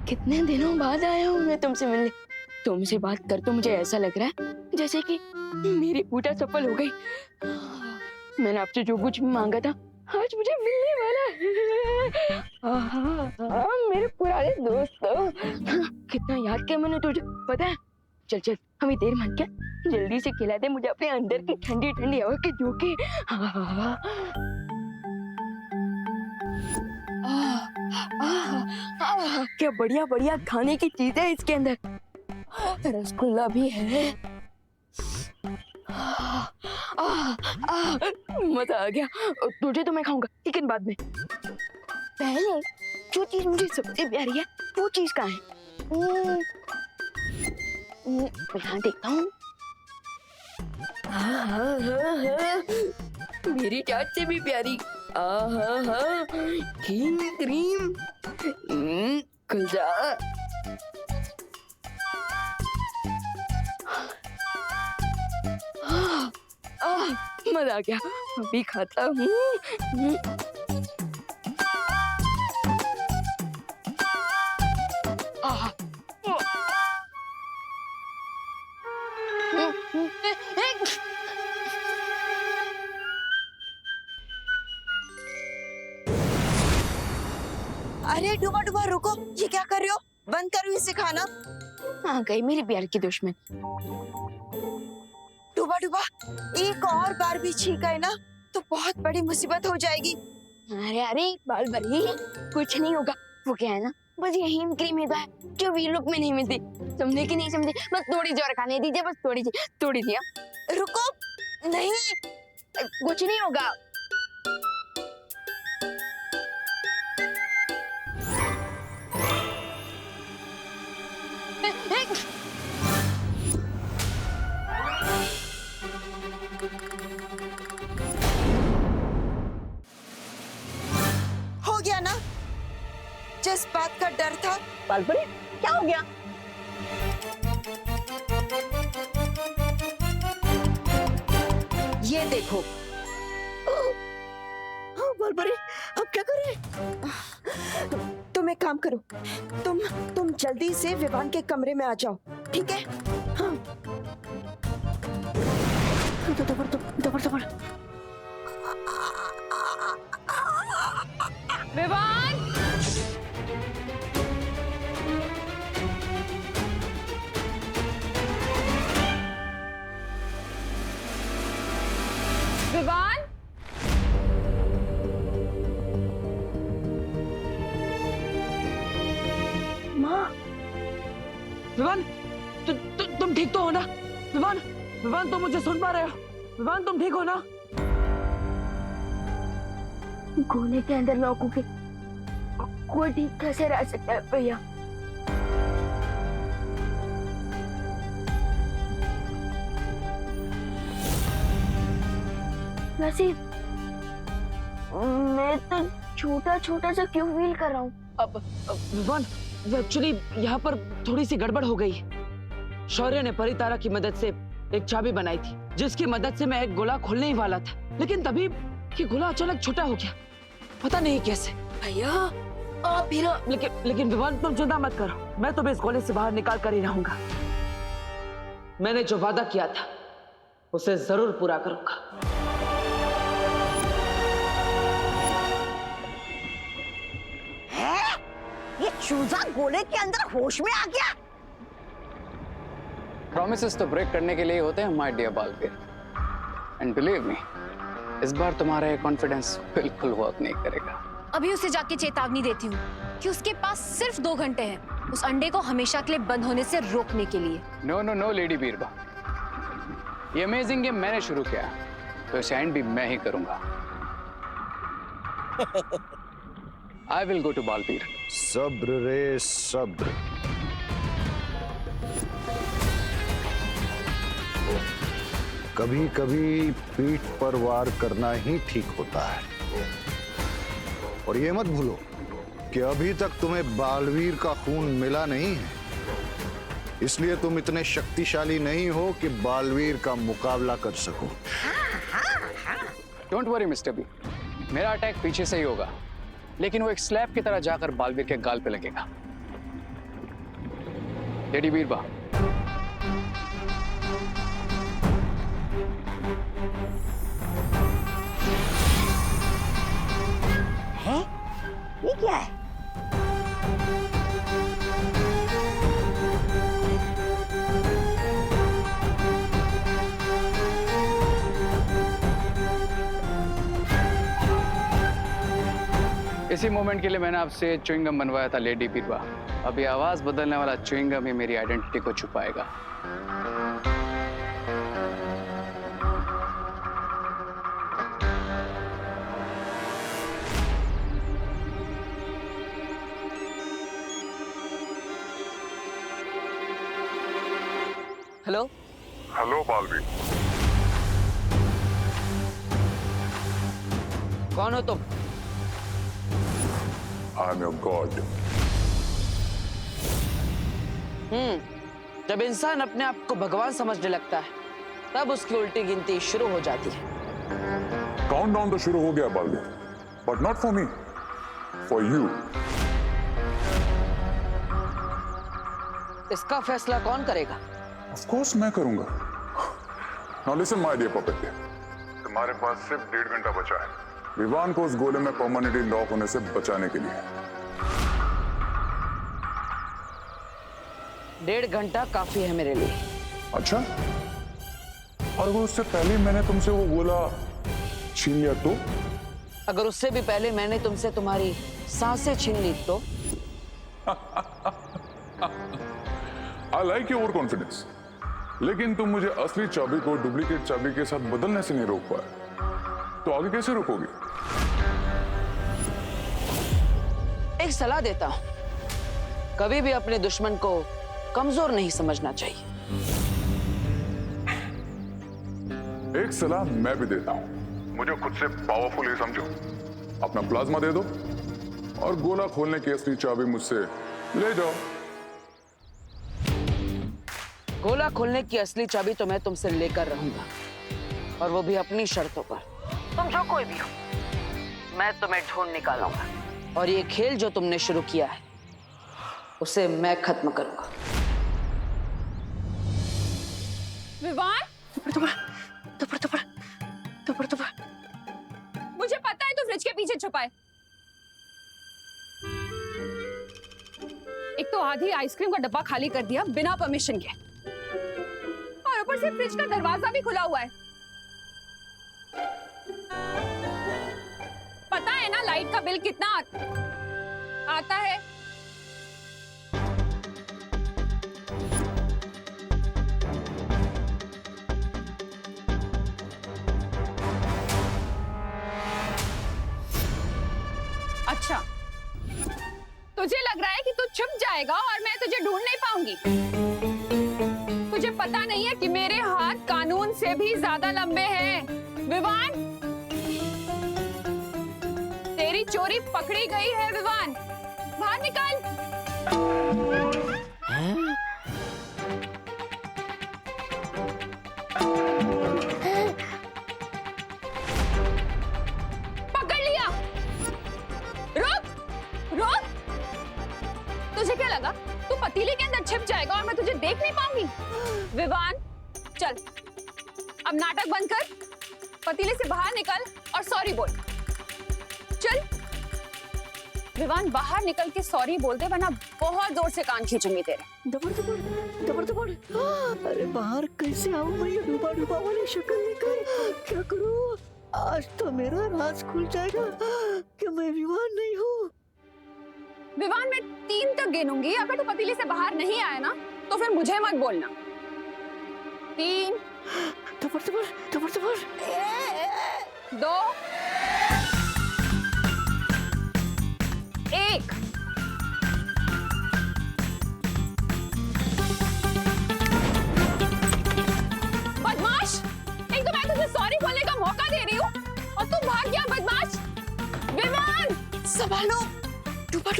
कितने दिनों बाद आया हूँ मैं तुमसे मिलने। तुमसे बात कर तो मुझे ऐसा लग रहा है जैसे कि मेरी पूजा सफल हो गई। मैंने आपसे जो कुछ मांगा था आज मुझे मिलने वाला है। मेरे पुराने दोस्तों, कितना याद किया मैंने तुझे, पता है? चल चल, हमें देर मत क्या, जल्दी से खिला दे मुझे अपने अंदर की ठंडी ठंडी हवा के झोंके। क्या बढ़िया बढ़िया खाने की चीजें है इसके अंदर। रसगुल्ला भी है। मजा आ गया। तुझे तो मैं खाऊंगा लेकिन बाद में। पहले जो चीज मुझे सबसे प्यारी है वो चीज कहाँ है? यहाँ देखता हूँ। मेरी चाट से भी प्यारी। Cream cream. खुल जा। मजा आ गया, अभी खाता हूँ। अरे डूबा डूबा रुको, ये क्या कर रहे हो? बंद करो इसे खाना। आ गई मेरी प्यार की दुश्मन। डूबा डूबा, एक और बार भी छींका है ना तो बहुत बड़ी मुसीबत हो जाएगी। अरे अरे बाल बड़ी, कुछ नहीं होगा। वो क्या है ना, बस ये हीम क्रीम है जो वी लुक में नहीं मिलती। समझे कि नहीं समझे? बस थोड़ी सी और खाने दीजिए, बस थोड़ी सी। रुको, नहीं कुछ नहीं होगा। हो गया ना जिस बात का डर था। बालपरी क्या हो गया? ये देखो। बालपरी अब क्या करें? तुम एक काम करो, तुम जल्दी से विवान के कमरे में आ जाओ, ठीक है? हाँ। दबर। विवान! विवान! माँ! विवान, तुम ठीक तो हो ना? विवान, विवान तुम मुझे सुन पा रहे हो? विवान तुम ठीक हो ना? कोने के अंदर लॉक हो गए, कोई ठीक कैसे रह सकता है भैया? वैसे मैं तो छोटा छोटा सा क्यों फील कर रहा हूँ? अब विवान, एक्चुअली यहाँ पर थोड़ी सी गड़बड़ हो गई। शौर्य ने परितारा की मदद से एक चाबी बनाई थी जिसकी मदद से मैं एक गोला खोलने ही वाला था, लेकिन तभी ये गोला अचानक छोटा हो गया, पता नहीं कैसे। भैया आप भी ना। लेकिन विवान तुम चिंता मत करो, मैं तुम्हें इस गोले से बाहर निकाल कर ही रहूंगा। मैंने जो वादा किया था उसे जरूर पूरा करूंगा। है? ये चूजा गोले के अंदर होश में आ गया। प्रॉमिसेस तो ब्रेक करने के लिए होते हैं my dear Baalveer, and believe me, इस बार तुम्हारा ये कॉन्फिडेंस बिल्कुल वर्क नहीं करेगा। अभी उसे जाके चेतावनी देती हूँ कि उसके पास सिर्फ 2 घंटे हैं उस अंडे को हमेशा के लिए बंद होने से रोकने के लिए। नो नो नो लेडी बीरबा, ये अमेजिंग गेम मैंने शुरू किया तो इसे एंड भी मैं ही करूंगा। I will go to Baalveer. सब्र रे सब्र। कभी कभी पीठ पर वार करना ही ठीक होता है। और ये मत भूलो कि अभी तक तुम्हें बालवीर का खून मिला नहीं है, इसलिए तुम इतने शक्तिशाली नहीं हो कि बालवीर का मुकाबला कर सको। डोंट वरी मिस्टर बी, मेरा अटैक पीछे से ही होगा, लेकिन वो एक स्लैब की तरह जाकर बालवीर के गाल पे लगेगा। लेडी बीरबा, है ये क्या है? इसी मोमेंट के लिए मैंने आपसे च्युइंगम बनवाया था लेडी बीरबा। अब ये आवाज बदलने वाला च्युइंगम ही मेरी आइडेंटिटी को छुपाएगा। हेलो, हेलो बालवीर, कौन हो तुम? I am your God. जब इंसान अपने आप को भगवान समझने लगता है तब उसकी उल्टी गिनती शुरू हो जाती है। काउंटडाउन तो शुरू हो गया Baalveer, but not for me, for you. इसका फैसला कौन करेगा? ऑफ कोर्स मैं करूंगा। Now listen my dear puppet, तुम्हारे पास सिर्फ 1.5 घंटा बचा है विवान को उस गोले में परमानेंटली लॉक होने से बचाने के लिए। 1.5 घंटा काफी है मेरे लिए। अच्छा, और अगर उससे पहले मैंने तुमसे वो गोला छीन लिया तो? अगर उससे भी पहले मैंने तुमसे तुम्हारी सांसें छीन ली तो? I like your over confidence, लेकिन तुम मुझे असली चाबी को डुप्लीकेट चाबी के साथ बदलने से नहीं रोक पाए, तो आगे कैसे रोकोगे? एक सलाह देता हूं, कभी भी अपने दुश्मन को कमजोर नहीं समझना चाहिए। एक सलाह मैं भी देता हूं, मुझे खुद से पावरफुल ही समझो। अपना प्लाज्मा दे दो और गोला खोलने की असली चाबी मुझसे ले जाओ। गोला खोलने की असली चाबी तो मैं तुमसे लेकर रहूंगा, और वो भी अपनी शर्तों पर। तुम जो कोई भी हो, मैं तुम्हें ढूंढ निकालूंगा, और ये खेल जो तुमने शुरू किया है उसे मैं खत्म करूंगा। विवान, मुझे पता है तू फ्रिज के पीछे छुपा है। एक तो आधी आइसक्रीम का डब्बा खाली कर दिया बिना परमिशन के, और ऊपर से फ्रिज का दरवाजा भी खुला हुआ है। पता है ना लाइट का बिल कितना आता है? अच्छा, तुझे लग रहा है कि तू छुप जाएगा और मैं तुझे ढूंढ नहीं पाऊंगी। तुझे पता नहीं है कि मेरे हाथ कानून से भी ज्यादा लंबे हैं। विवान, तेरी चोरी पकड़ी गई है। विवान, बाहर निकल। पकड़ लिया। रुक, रुक। तुझे क्या लगा तू पतीले के अंदर छिप जाएगा और मैं तुझे देख नहीं पाऊंगी? विवान, चल अब नाटक बंद कर, पतीले से बाहर निकल और सॉरी बोल। चल विवान, बाहर निकल के सॉरी बोल दे, वरना बहुत जोर से कान खींचूंगी तेरे। दबड़। अरे बाहर कैसे आऊं मैं? ये डूबा वाली शक्ल लेकर क्या करूं? आज तो मेरा राज खुल जाएगा कि मैं विवान नहीं हूँ। विवान, मैं 3 तक गिनूंगी, अगर तू पतीले से बाहर नहीं आया ना तो फिर मुझे मत बोलना। 3, दबड़ 2, 1। बदमाश, एक तो मैं तुझे सॉरी बोलने का मौका दे रही हूँ और तू भाग गया। बदमाश। विवान, संभालो, डूबा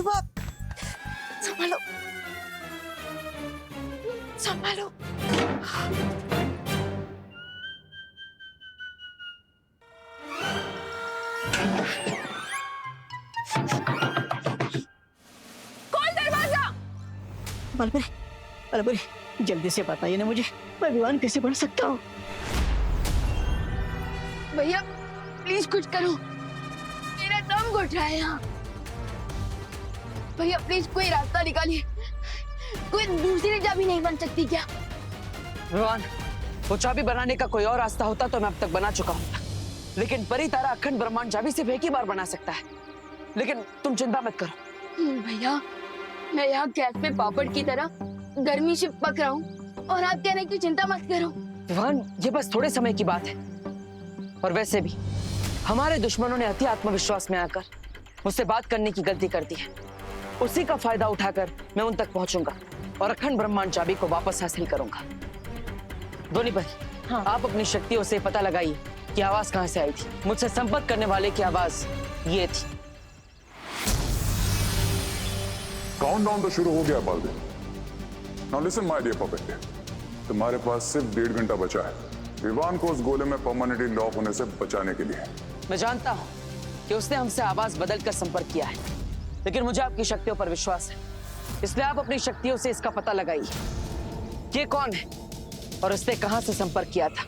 संभालो। खोल दरवाजा। बालवीर, अरे बड़ी जल्दी से बताइए ना मुझे, मैं विवान कैसे बन सकता हूँ? भैया प्लीज कुछ करो, मेरा दम घुट रहा है यहाँ। भैया प्लीज कोई रास्ता निकालिए, कोई दूसरी चाबी नहीं बन सकती क्या? विवान, वो चाबी बनाने का कोई और रास्ता होता तो मैं अब तक बना चुका हूँ, लेकिन परी तारा अखंड ब्रह्मांड चाबी सिर्फ एक ही बार बना सकता है। लेकिन तुम चिंता मत करो। भैया मैं यहाँ गैस पे पापड़ की तरह गर्मी से पक रहा हूँ और आप कह रहे हैं कि चिंता मत करो। विवान, ये बस थोड़े समय की बात है, और वैसे भी हमारे दुश्मनों ने अति आत्मविश्वास में आकर मुझसे बात करने की गलती कर दी है। उसी का फायदा उठाकर मैं उन तक पहुंचूंगा और अखंड ब्रह्मांड चाबी को वापस हासिल करूंगा। धोनी भाई, हाँ। आप अपनी शक्तियों से पता लगाइए कि आवाज कहां से आई थी। मुझसे संपर्क करने वाले की आवाज ये थी। काउंटडाउन तो शुरू हो गया Baalveer. Now listen my dear puppet, तुम्हारे पास सिर्फ 1.5 घंटा बचा है विवान को उस गोले में परमानेंटली लॉक होने से बचाने के लिए। मैं जानता हूं कि उसने हमसे आवाज बदलकर संपर्क किया है, लेकिन मुझे आपकी शक्तियों पर विश्वास है, इसलिए आप अपनी शक्तियों से इसका पता लगाइए ये कौन है और उसने कहां से संपर्क किया था,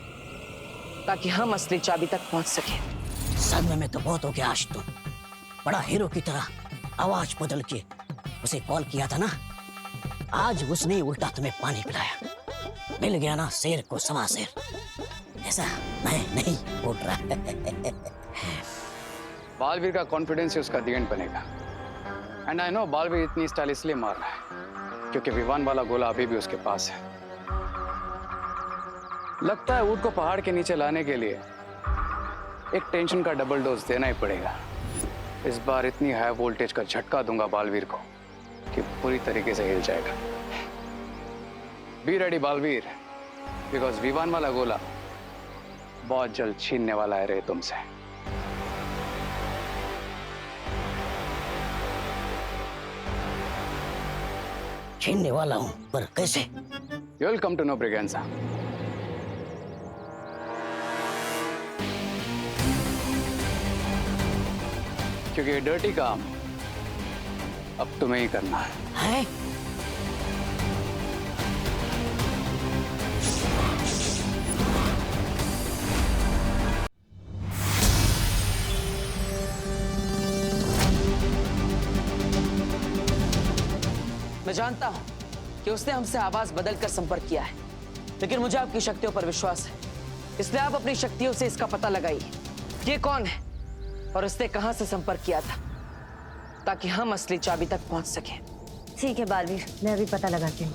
ताकि हम असली चाबी तक पहुंच सके। सदमे में तो बहुत हो गया आज तो। बड़ा हीरो की तरह आवाज बदल के उसे कॉल किया था ना, आज उसने उल्टा तुम्हें पानी पिलाया। मिल गया ना शेर को सवा शेर, ऐसा मैं नहीं बोल रहा है। बालवीर का कॉन्फिडेंस ही उसका दी एंड बनेगा। एंड आई नो बालवीर इतनी स्टाइल इसलिए मार रहा है क्योंकि विवान वाला गोला अभी भी उसके पास है। लगता है ऊँट को पहाड़ के नीचे लाने के लिए एक टेंशन का डबल डोज देना ही पड़ेगा। इस बार इतनी हाई वोल्टेज का झटका दूंगा बालवीर को कि पूरी तरीके से हिल जाएगा। Be ready Baalveer, because Vivaan वाला गोला बहुत जल्द छीनने वाला है रे तुमसे। छीनने वाला हूँ, पर कैसे? You will come to know Briganza. क्योंकि ये डर्टी काम अब तुम्हें ही करना है। मैं जानता हूं कि उसने हमसे आवाज बदलकर संपर्क किया है, लेकिन मुझे आपकी शक्तियों पर विश्वास है, इसलिए आप अपनी शक्तियों से इसका पता लगाइए ये कौन है और उसने कहां से संपर्क किया था, ताकि हम असली चाबी तक पहुंच सके। ठीक है बालवीर, मैं अभी पता लगाती हूँ।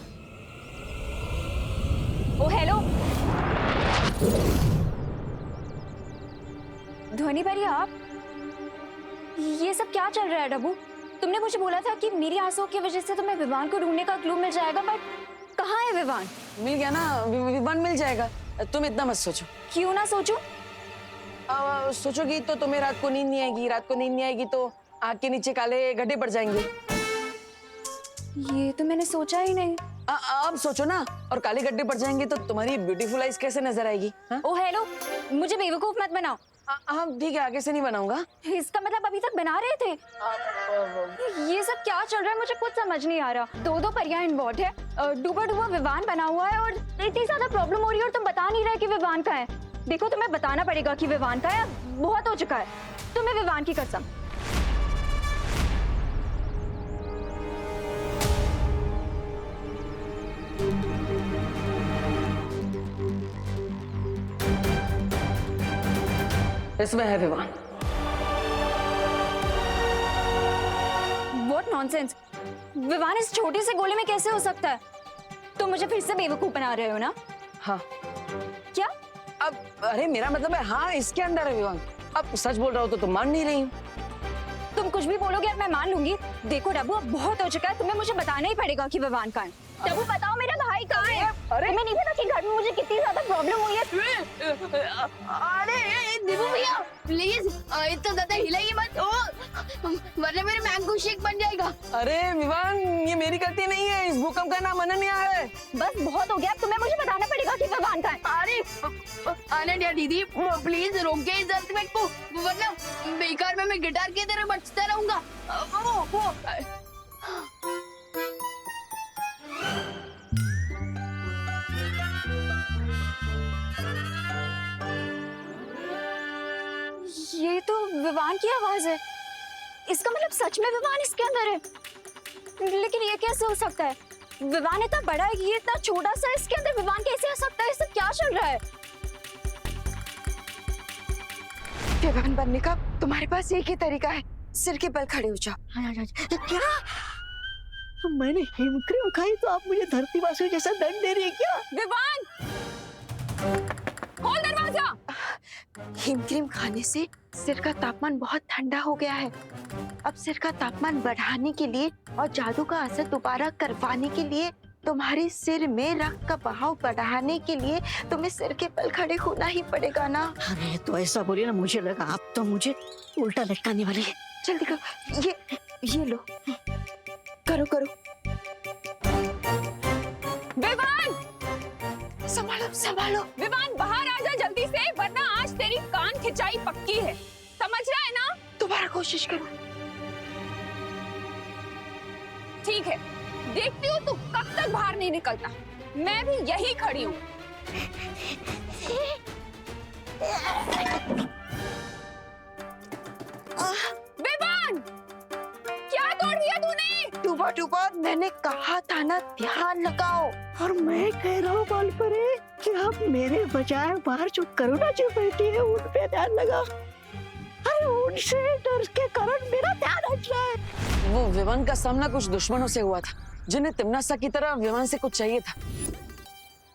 ओ हेलो ध्वनि भाई, आप ये सब क्या चल रहा है? डब्बू, तुमने मुझे बोला था कि मेरी आंसुओं की वजह से तुम्हें विवान को ढूंढने का क्लू मिल जाएगा, बट कहाँ है विवान? मिल गया ना, विवान मिल जाएगा, तुम इतना मत सोचो। क्यों ना सोचूं? सोचोगी तो तुम्हें रात को नींद नहीं आएगी, रात को नींद नहीं आएगी तो आँख के नीचे काले गड्ढे पड़ जाएंगे। ये तो मैंने सोचा ही नहीं। आप सोचो ना, और काले गड्ढे पड़ जाएंगे तो तुम्हारी ब्यूटीफुल आइज कैसे नजर आएगी? ओ हेलो, मुझे बेवकूफ मत बनाओ। हाँ ठीक है, आगे से नहीं बनाऊंगा। इसका मतलब अभी तक बना रहे थे? ये सब क्या चल रहा है, मुझे कुछ समझ नहीं आ रहा। दो परियां इन्वॉल्व है, डूबा डूबा विवान बना हुआ है और इतनी ज्यादा प्रॉब्लम हो रही है और तुम बता नहीं रहे कि विवान का है। देखो, तुम्हें बताना पड़ेगा कि विवान का है, बहुत हो चुका है। तुम्हें विवान की कसम। इसमें है विवान। What nonsense! विवान इस छोटे से गोले में कैसे हो सकता है? तुम मुझे फिर से बेवकूफ बना रहे हो ना? हाँ। क्या? अब अरे मेरा मतलब है हाँ, इसके अंदर है विवान। अब सच बोल रहा हो तो तुम मान नहीं रही हो। तुम कुछ भी बोलोगे अब मैं मान लूंगी। देखो डब्बू, अब बहुत हो चुका है, तुम्हें मुझे बताना ही पड़ेगा कि विवान कहाँ है। डब्बू बताओ, मेरा भाई कहाँ है? अरे मैं नहीं पता कि घर में मुझे कितनी ज्यादा प्रॉब्लम हुई है। अरे दीपू भैया प्लीज इतना ज्यादा हिलाइए मत, वरना मेरे मैंगो शेक बन जाएगा। अरे विवान, ये मेरी गलती नहीं है, इस भूकंप का नाम अनन्या है। बस बहुत हो गया, अब तुम्हें मुझे बताना पड़ेगा कि विवान कहाँ है। अरे अनन्या दीदी प्लीज रोकिए इस अर्थक्वेक को, वरना बेकार में मैं गिटार की तरह बजता रहूंगा। विवान की आवाज है। इसका मतलब सच में विवान इसके अंदर है। लेकिन ये कैसे हो सकता है? विवान इतना बड़ा है, ये इतना छोटा सा, इसके अंदर विवान कैसे आ सकता है? ये सब क्या चल रहा है? विवान बनने का तुम्हारे पास एक ही तरीका है, सिर के बल खड़े हो जाओ। क्या मैंने हिमक्रीम खाई तो आप मुझे धरती वासियों जैसा दंड दे रही है क्या? विवान, खोल दरवाजा। हिमक्रीम खाने से सिर का तापमान बहुत ठंडा हो गया है। अब सिर का तापमान बढ़ाने के लिए और जादू का असर दोबारा करवाने के लिए, तुम्हारे सिर में रक्त का बहाव बढ़ाने के लिए तुम्हें सिर के बल खड़े होना ही पड़ेगा ना। अरे तो ऐसा बोलिए ना, मुझे लगा आप तो मुझे उल्टा लटकाने वाली है। जल्दी करो, ये लो, करो करो। विवान, संभालो संभालो। विवान बाहर आ जा जल्दी से, वरना आज तेरी कान खिंचाई पक्की है। समझ रहा है ना? दोबारा कोशिश करो। ठीक है, देखती हूँ तू कब तक बाहर नहीं निकलता। मैं भी यही खड़ी हूँ। विवान, क्या तोड़ दिया तूने? डूबा डूबा, मैंने कहा था ना ध्यान लगाओ। और मैं कह रहा हूँ बालपरे कि आप मेरे बजाय बाहर जो करुणा जी बैठी है उन पे ध्यान लगा। अरे उनसे डर के कारण मेरा ध्यान हट रहा है। वो विवान का सामना कुछ दुश्मनों से हुआ था, जिन्हें तिम्नासा की तरह विवान से कुछ चाहिए था,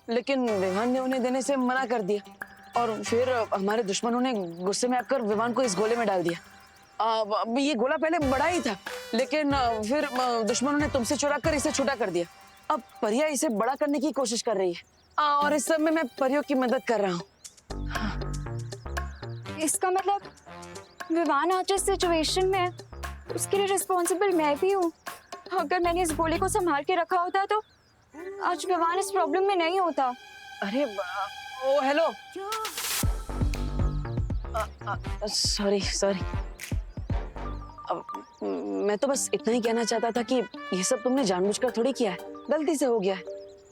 लेकिन विवान ने उन्हें देने से मना कर दिया। और फिर हमारे दुश्मनों ने गुस्से में आकर विवान को इस गोले में डाल दिया। ये गोला पहले बड़ा ही था, लेकिन फिर दुश्मनों ने तुमसे चुरा कर इसे छोटा कर दिया। अब परिया इसे बड़ा करने की कोशिश कर रही है, और इस समय मैं परियों की मदद कर रहा हूँ। इसका मतलब विवान आज इस सिचुएशन में है, उसके लिए रिस्पॉन्सिबल मैं भी हूँ। अगर मैंने इस गोले को संभाल के रखा होता तो आज विवान इस प्रॉब्लम में नहीं होता। अरे ओ हेलो, सॉरी सॉरी। मैं तो बस इतना ही कहना चाहता था कि ये सब तुमने जानबूझकर थोड़ी किया है, गलती से हो गया है।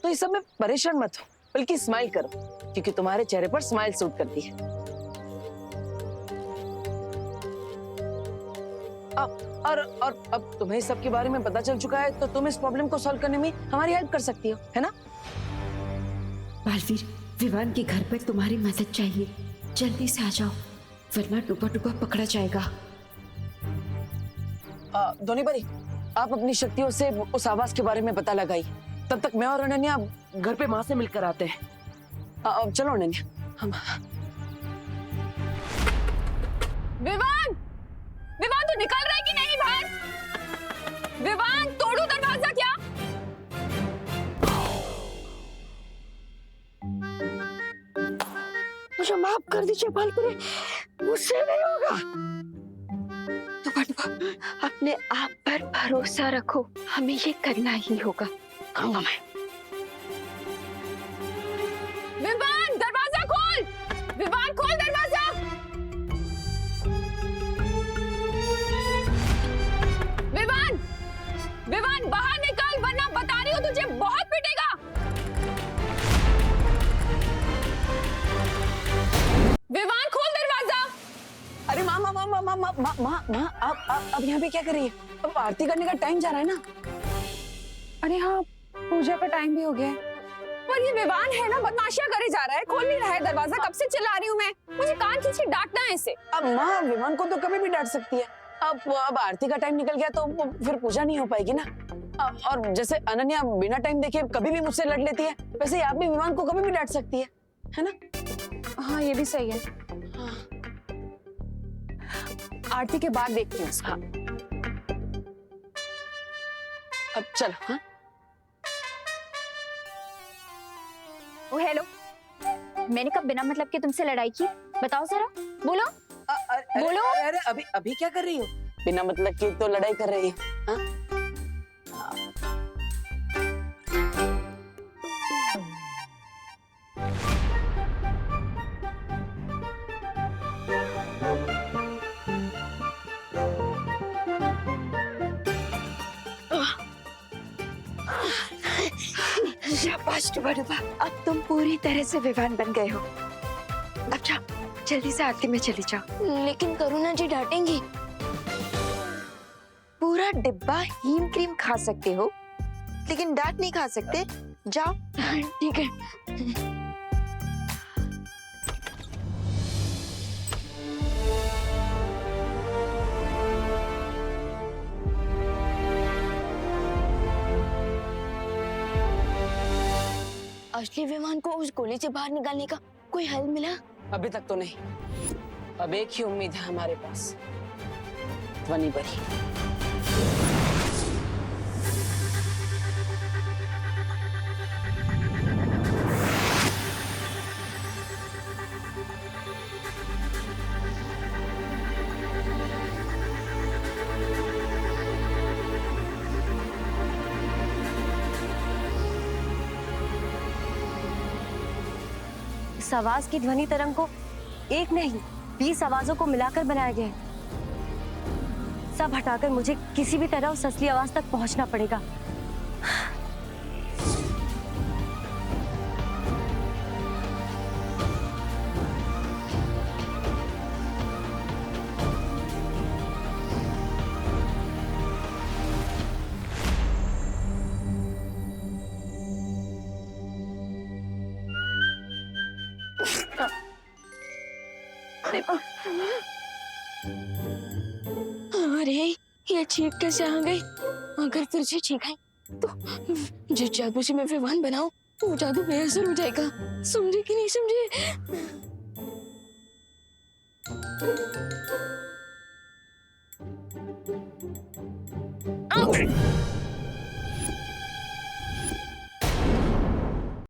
तो इस सब में परेशान मत हो, बल्कि स्माइल करो, क्योंकि तुम्हारे चेहरे पर स्माइल सूट करती है। और अब तुम्हें इस सब के बारे में पता चल चुका है, तो तुम इस प्रॉब्लम को सॉल्व करने में हमारी हेल्प कर सकती हो, है ना? बालवीर, विवान के घर पर तुम्हारी मदद चाहिए, जल्दी से आ जाओ, वरना डूबा डूबा पकड़ा जाएगा। धोनी भाई, आप अपनी शक्तियों से उस आवाज के बारे में पता लगाइए। तब तक मैं और अनन्या घर पे माँ से मिलकर आते हैं। अब चलो अनन्या, हम। विवान, विवान तू निकल रहा है कि नहीं बाहर? विवान, तोड़ू दरवाजा क्या? मुझे माफ कर दीजिए बालपरे, मुझसे नहीं होगा। डूबा डूबा, अपने आप पर भरोसा रखो, हमें ये करना ही होगा। कहूंगा मैं। विवान, दरवाजा खोल। विवान, खोल दरवाजा। विवान, विवान बाहर निकल, वरना बता रही हूँ तुझे बहुत पिटेगा। विवान, खोल दरवाजा। अरे माँ माँ माँ माँ माँ माँ माँ माँ माँ, आप अब यहाँ पे क्या कर रही है? अब आरती करने का टाइम जा रहा है ना। अरे हाँ, पूजा का टाइम भी हो गया है। पर ये विवान है ना, बदमाशियां करे जा रहा है, खोल नहीं रहा है दरवाजा। कब से चिल्ला रही हूँ मैं, मुझे कान खींच के डांटना है इसे। अब माँ, विवान को तो कभी भी डांट सकती है। अब आरती का टाइम निकल गया तो फिर पूजा नहीं हो पाएगी ना। और जैसे अनन्या बिना टाइम देखे कभी भी मुझसे लड़ लेती है, वैसे ही आप भी विवान को कभी भी डांट सकती है ना? हाँ, ये भी सही है। आरती के बाद देखती हूँ उसका। अब चलो। हाँ, ओ हेलो, मैंने कब बिना मतलब के तुमसे लड़ाई की? बताओ जरा, बोलो। बोलो। अरे अभी अभी क्या कर रही हो? बिना मतलब की तो लड़ाई कर रही है। हाँ? शाबाश डूबा डूबा, अब तुम पूरी तरह से विवान बन गए हो। अब जाओ जल्दी से आरती में चली जाओ। लेकिन करुणा जी डांटेंगी। पूरा डिब्बा हीम क्रीम खा सकते हो, लेकिन डांट नहीं खा सकते। जाओ। ठीक है। असली विमान को उस गोली से बाहर निकालने का कोई हल मिला? अभी तक तो नहीं। अब एक ही उम्मीद है हमारे पास, ध्वनि बरी। इस आवाज की ध्वनि तरंग को एक नहीं 20 आवाजों को मिलाकर बनाया गया है। सब हटाकर मुझे किसी भी तरह उस असली आवाज तक पहुंचना पड़ेगा। अरे ये चीख कैसे आ गई? अगर फिर से चीखाई तो जिस जादू से मैं विमान बनाऊं वो जादू बेअसर हो जाएगा। समझे कि नहीं समझे?